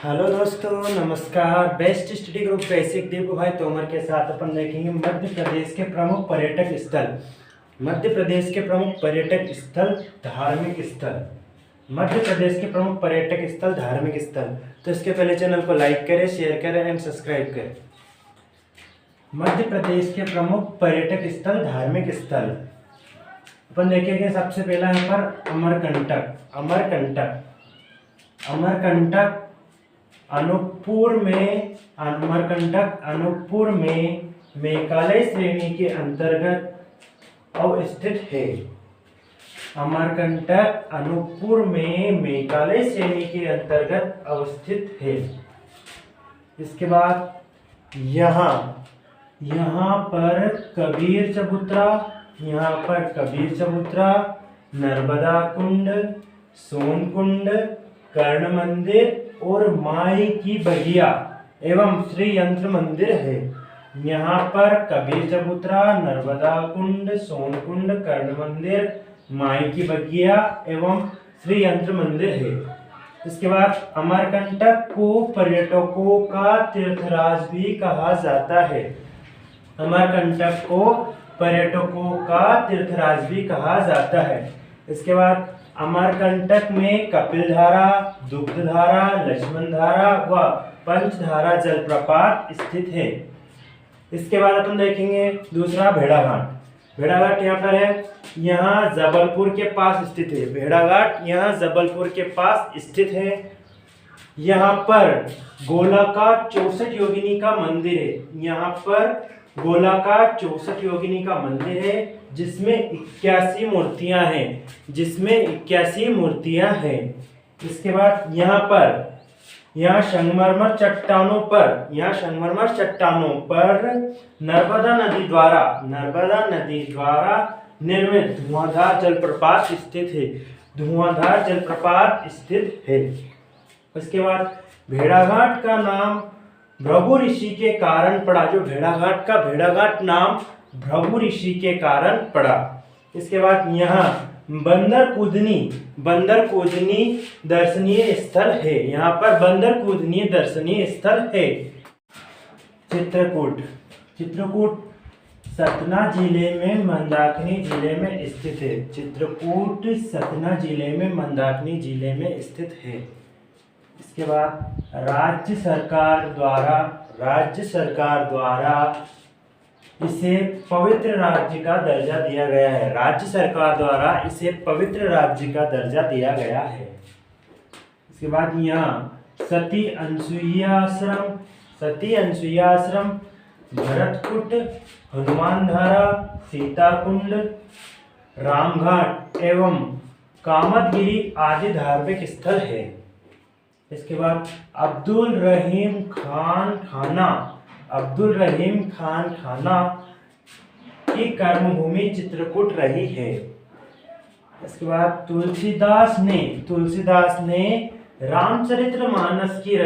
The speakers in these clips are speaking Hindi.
हेलो दोस्तों, नमस्कार। Best study group basic Deepu भाई तोमर के साथ अपन देखेंगे मध्य प्रदेश के प्रमुख पर्यटक स्थल। मध्य प्रदेश के प्रमुख पर्यटक स्थल, धार्मिक स्थल। मध्य प्रदेश के प्रमुख पर्यटक स्थल, धार्मिक स्थल। तो इसके पहले चैनल को लाइक करें, शेयर करें एंड सब्सक्राइब करें। मध्य प्रदेश के प्रमुख पर्यटक स्थल, धार्मिक स्थल अपन देखेंगे। सबसे पहला यहाँ पर अमरकंटक। अमरकंटक अनूपपुर में मेघालय श्रेणी के अंतर्गत अवस्थित है। अमरकंटक अनूपपुर में मेघालय श्रेणी के अंतर्गत अवस्थित है। इसके बाद यहाँ पर कबीर चबूतरा, नर्मदा कुंड, सोन कुंड, कर्ण मंदिर और माई की बगिया एवं श्री यंत्र मंदिर है। यहाँ पर कबीर चबूतरा, नर्मदा कुंड, सोन कुंड, कर्ण मंदिर, माई की बगिया एवं श्री यंत्र मंदिर है। इसके बाद अमरकंटक को पर्यटकों का तीर्थराज भी कहा जाता है। अमरकंटक को पर्यटकों का तीर्थराज भी कहा जाता है। इसके बाद अमरकंटक में कपिलधारा, दुग्धधारा, लक्ष्मणधारा व पंचधारा जलप्रपात स्थित है। इसके बाद अपन देखेंगे दूसरा भेड़ाघाट। भेड़ाघाट यहाँ पर है, यहाँ जबलपुर के पास स्थित है। भेड़ाघाट यहाँ जबलपुर के पास स्थित है। यहाँ पर गोलाकार 64 योगिनी का मंदिर है। यहाँ पर गोलाकार 64 योगिनी का मंदिर है, जिसमें 81 मूर्तियां हैं। इसके बाद यहाँ संगमरमर चट्टानों पर नर्मदा नदी द्वारा निर्मित धुआंधार जलप्रपात स्थित है। इसके बाद भेड़ाघाट का नाम भृगु ऋषि के कारण पड़ा। जो भेड़ाघाट नाम भृगु ऋषि के कारण पड़ा। इसके बाद यहाँ बंदर कूदनी दर्शनीय स्थल है। यहाँ पर बंदर कूदनी दर्शनीय स्थल है। चित्रकूट सतना जिले में मंदाकिनी जिले में स्थित है। चित्रकूट सतना जिले में मंदाकिनी जिले में स्थित है। इसके बाद राज्य सरकार द्वारा इसे पवित्र राज्य का दर्जा दिया गया है। राज्य सरकार द्वारा इसे पवित्र राज्य का दर्जा दिया गया है। इसके बाद यहाँ सती अनसुईया आश्रम, भरतकुट, हनुमानधारा, सीताकुंड, रामघाट एवं कामतगिरी आदि धार्मिक स्थल है। इसके बाद अब्दुल रहीम खान खाना की कर्मभूमि चित्रकूट रही है। इसके बाद तुलसीदास ने रामचरितमानस की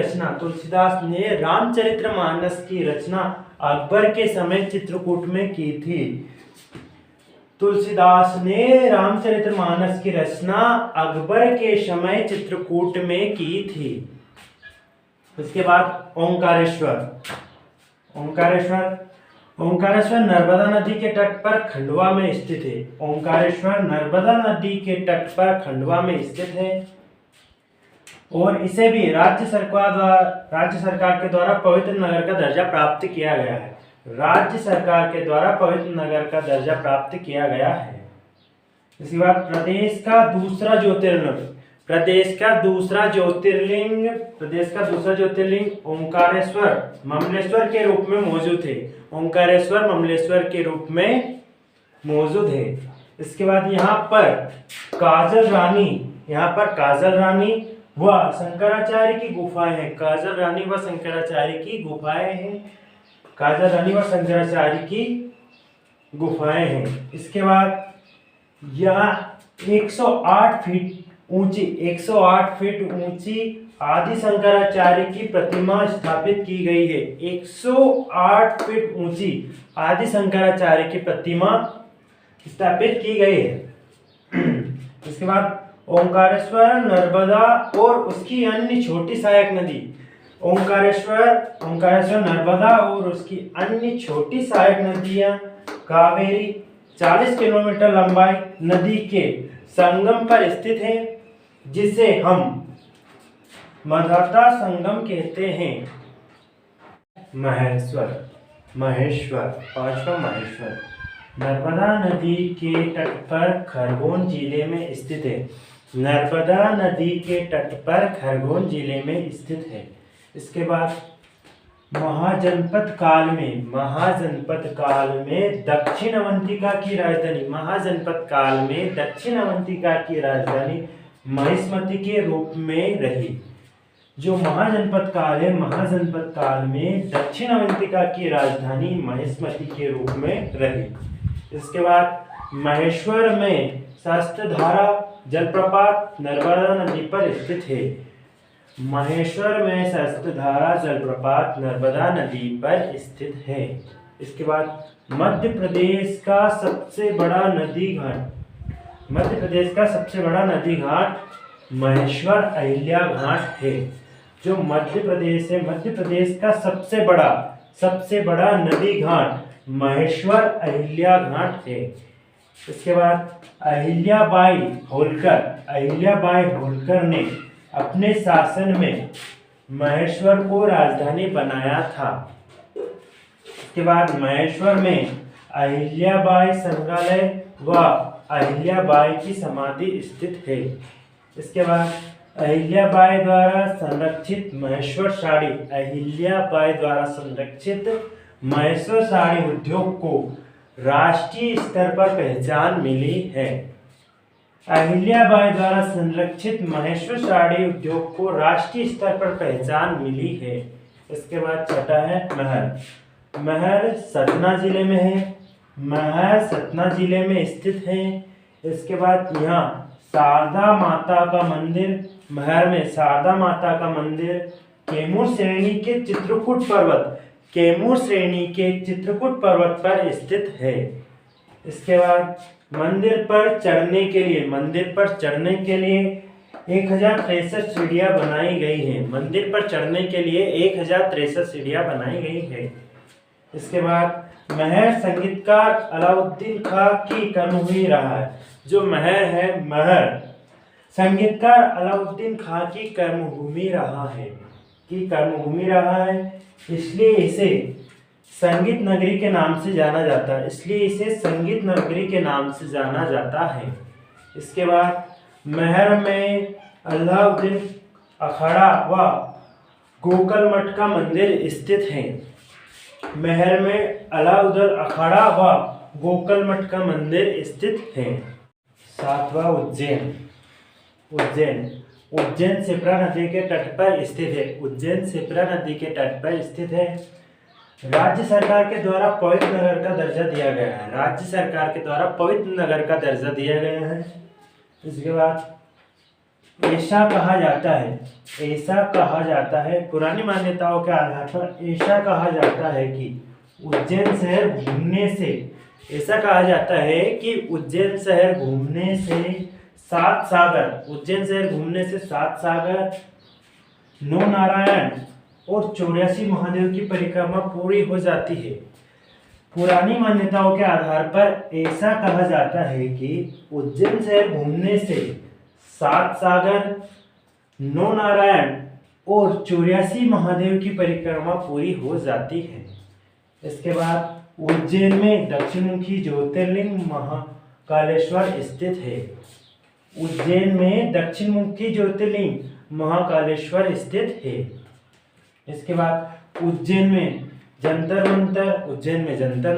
रचना अकबर के समय चित्रकूट में की थी। तुलसीदास ने रामचरितमानस की रचना अकबर के समय चित्रकूट में की थी। इसके बाद ओंकारेश्वर नर्मदा नदी के तट पर खंडवा में स्थित है। ओंकारेश्वर नर्मदा नदी के तट पर खंडवा में स्थित है और इसे भी राज्य सरकार के द्वारा पवित्र नगर का दर्जा प्राप्त किया गया है। राज्य सरकार के द्वारा पवित्र नगर का दर्जा प्राप्त किया गया है। इसके बाद प्रदेश का दूसरा ज्योतिर्लिंग ओंकारेश्वर ममलेश्वर के रूप में मौजूद है। इसके बाद यहाँ पर काजल रानी व शंकराचार्य की गुफाएं हैं। इसके बाद यह 108 फीट ऊंची आदि शंकराचार्य की प्रतिमा स्थापित की गई है। 108 फीट ऊंची आदि शंकराचार्य की प्रतिमा स्थापित की गई है। इसके बाद ओंकारेश्वर, नर्मदा और उसकी अन्य छोटी सहायक नदी ओंकारेश्वर नर्मदा और उसकी अन्य छोटी सहायक नदियां कावेरी 40 किलोमीटर लंबाई नदी के संगम पर स्थित है, जिसे हम मदाता संगम कहते हैं। महेश्वर पांचवा महेश्वर नर्मदा नदी के तट पर खरगोन जिले में स्थित है। नर्मदा नदी के तट पर खरगोन जिले में स्थित है। इसके बाद महाजनपद काल में दक्षिण अवंतिका की राजधानी महिष्मती के रूप में रही। जो महाजनपद काल में दक्षिण अवंतिका की राजधानी महिष्मती के रूप में रही। इसके बाद महेश्वर में सहस्त्रधारा जलप्रपात नर्मदा नदी पर स्थित है। महेश्वर में सहस्त्रधारा जलप्रपात नर्मदा नदी पर स्थित है। इसके बाद मध्य प्रदेश का सबसे बड़ा नदी घाट महेश्वर अहिल्या घाट है। जो मध्य प्रदेश का सबसे बड़ा नदी घाट महेश्वर अहिल्या घाट है। इसके बाद अहिल्याबाई होलकर ने अपने शासन में महेश्वर को राजधानी बनाया था। इसके बाद महेश्वर में अहिल्याबाई संग्रहालय व अहिल्याबाई की समाधि स्थित है। इसके बाद अहिल्याबाई द्वारा संरक्षित महेश्वर साड़ी उद्योग को राष्ट्रीय स्तर पर पहचान मिली है। अहिल्याबाई द्वारा संरक्षित महेश्वर साड़ी उद्योग को राष्ट्रीय स्तर पर पहचान मिली है। इसके बाद छठा है महर सतना जिले में स्थित है। इसके बाद यहाँ शारदा माता का मंदिर कैमूर श्रेणी के चित्रकूट पर्वत पर स्थित है। इसके बाद मंदिर पर चढ़ने के लिए 1063 सीढ़ियां बनाई गई है। इसके बाद महर संगीतकार अलाउद्दीन खां की कर्मभूमि रहा है। जो महर संगीतकार अलाउद्दीन खां की कर्मभूमि रहा है, इसलिए इसे संगीत नगरी के नाम से जाना जाता है। इसके बाद महर में अलाउद्दीन अखाड़ा व गोकल मठ का मंदिर स्थित है। सातवां उज्जैन शिप्रा नदी के तट पर स्थित है। राज्य सरकार के द्वारा पवित्र नगर का दर्जा दिया गया है। इसके बाद ऐसा कहा जाता है पुरानी मान्यताओं के आधार पर ऐसा कहा जाता है कि उज्जैन शहर घूमने से 7 सागर 9 नारायण और 84 महादेव की परिक्रमा पूरी हो जाती है। पुरानी मान्यताओं के आधार पर ऐसा कहा जाता है कि उज्जैन शहर घूमने से 7 सागर 9 नारायण और 84 महादेव की परिक्रमा पूरी हो जाती है। इसके बाद उज्जैन में दक्षिणमुखी ज्योतिर्लिंग महाकालेश्वर स्थित है। इसके बाद उज्जैन में जंतर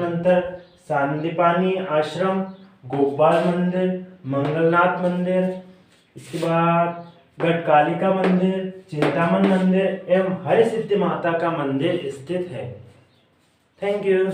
मंतर, सांदीपनि आश्रम, गोपाल मंदिर, मंगलनाथ मंदिर, इसके बाद गढ़कालिका मंदिर, चिंतामन मंदिर एवं हरसिद्धि माता का मंदिर स्थित है। Thank you.